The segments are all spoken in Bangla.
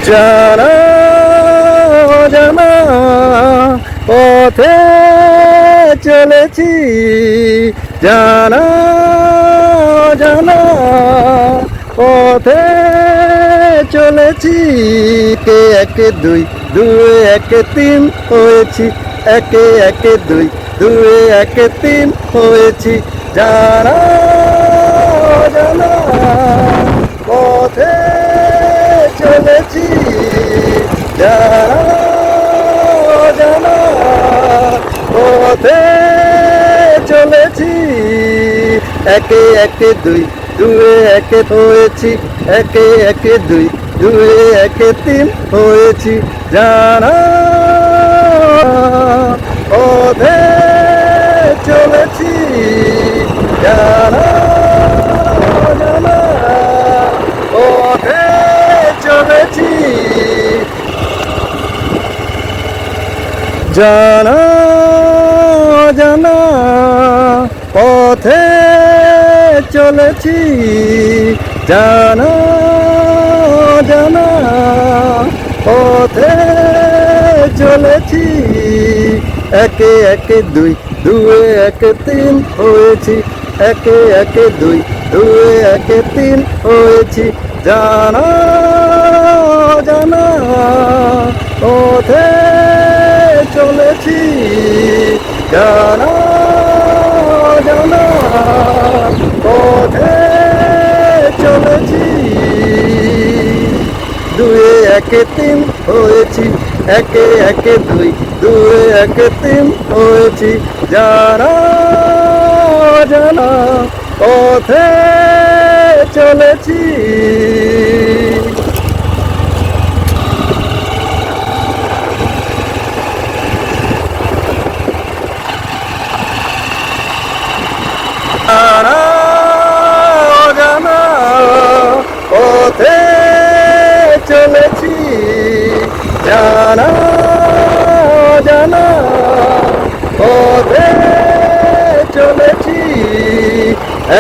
জানা জানা পথে চলেছি, জানা জানা পথে চলেছি। কে একে দুই, দুয়ে একে তিন হয়েছি, একে একে দুই, দুয়ে একে তিন হয়েছি। জানা জানা পথে চলেছি, জানা জানা পথে চলেছি। একে একে দুই, দুয়ে একে হয়েছি, একে একে দুই, দুয়ে একে তিন হয়েছি। জানা পথে চলেছি, জানা জানা পথে চলেছি। জানা জানা পথে চলেছি, জানা জানা পথে চলেছি। একে একে দুই, দুয়ে একে তিন হয়েছি, একে একে দুই, দুয়ে একে তিন হয়েছি। জানা জানা পথে চলেছি, জানা জানা পথে চলেছি। দুয়ে একে তিন হয়েছি, একে একে দুই, দুয়ে একে তিন হয়েছি। জানা জানা পথে চলেছি। জানা জানা পথে চলেছি, জানা জানা পথে চলেছি।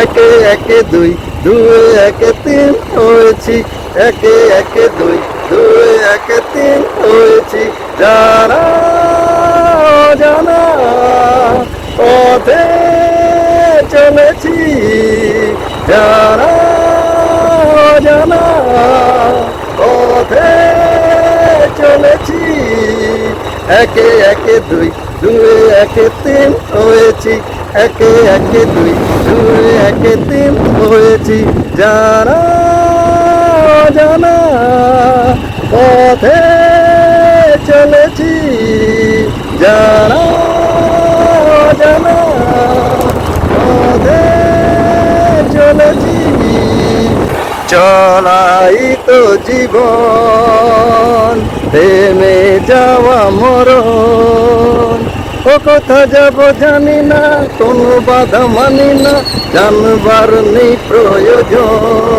একে একে দুই, দুয়ে একে তিন হয়েছি, একে একে দুই, দুয়ে একে তিন হয়েছি। জানা জানা পথে চলেছি, জানা জানা পথে চলেছি। একে একে দুই, দুয়ে একে তিন হয়েছি, একে একে দুই, দুয়ে একে তিন হয়েছি। জানা জানা পথে চলেছি, জানা জানা পথে চলেছি। চলাই তো জীবন, থেমে যাওয়া মরণ। ও কথা যাব জানি না, কোনো বাধা মানি না, জানবার নেই প্রয়োজন।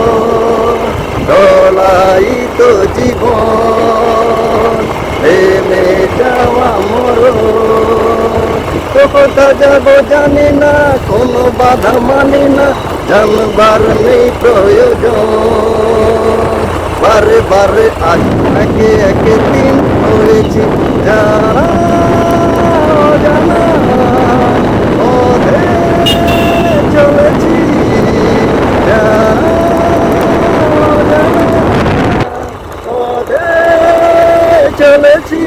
চলাই তো জীবন, থেমে যাওয়া মরণ। ও কথা যাব জানি না, কোনো বাধা মানি না, জানবার নেই প্রয়োজন। বারে বারে আজ একে একে তিন হয়েছি, জানা জানা পথে চলেছি, জানা জানা পথে চলেছি।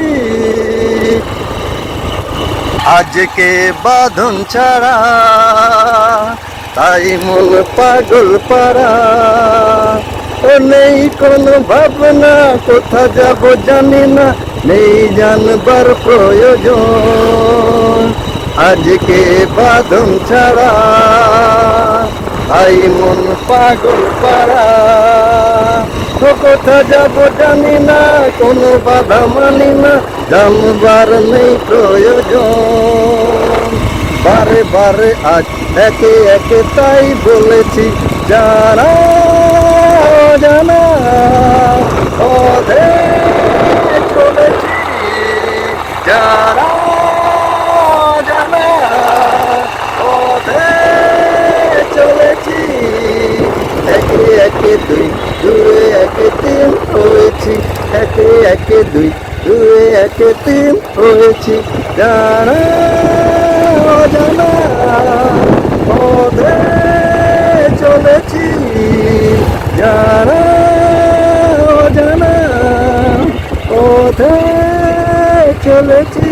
আজকে বাঁধন ছাড়া, তাই মন পাগল পারা। ও নেই কোনো ভাবনা, কোথা যাব জানি না, নেই জানবার প্রয়োজন। আজকে বাঁধন ছাড়া, তাই মন পাগল পারা। ও কোথা যাব জানি না, কোনো বাধা মানি না, জানবার নেই প্রয়োজন। বারে বারে আজ একে একে তাই বলেছি, জানা জানা পথে চলেছি, জানা জানা পথে চলেছি। একে একে দুই, দুয়ে একে তিন হয়েছি। হয়েছি, একে একে দুই, দুয়ে একে তিন হয়েছি, জানা অজানা পথে চলেছি, জানা অজানা পথে চলেছি।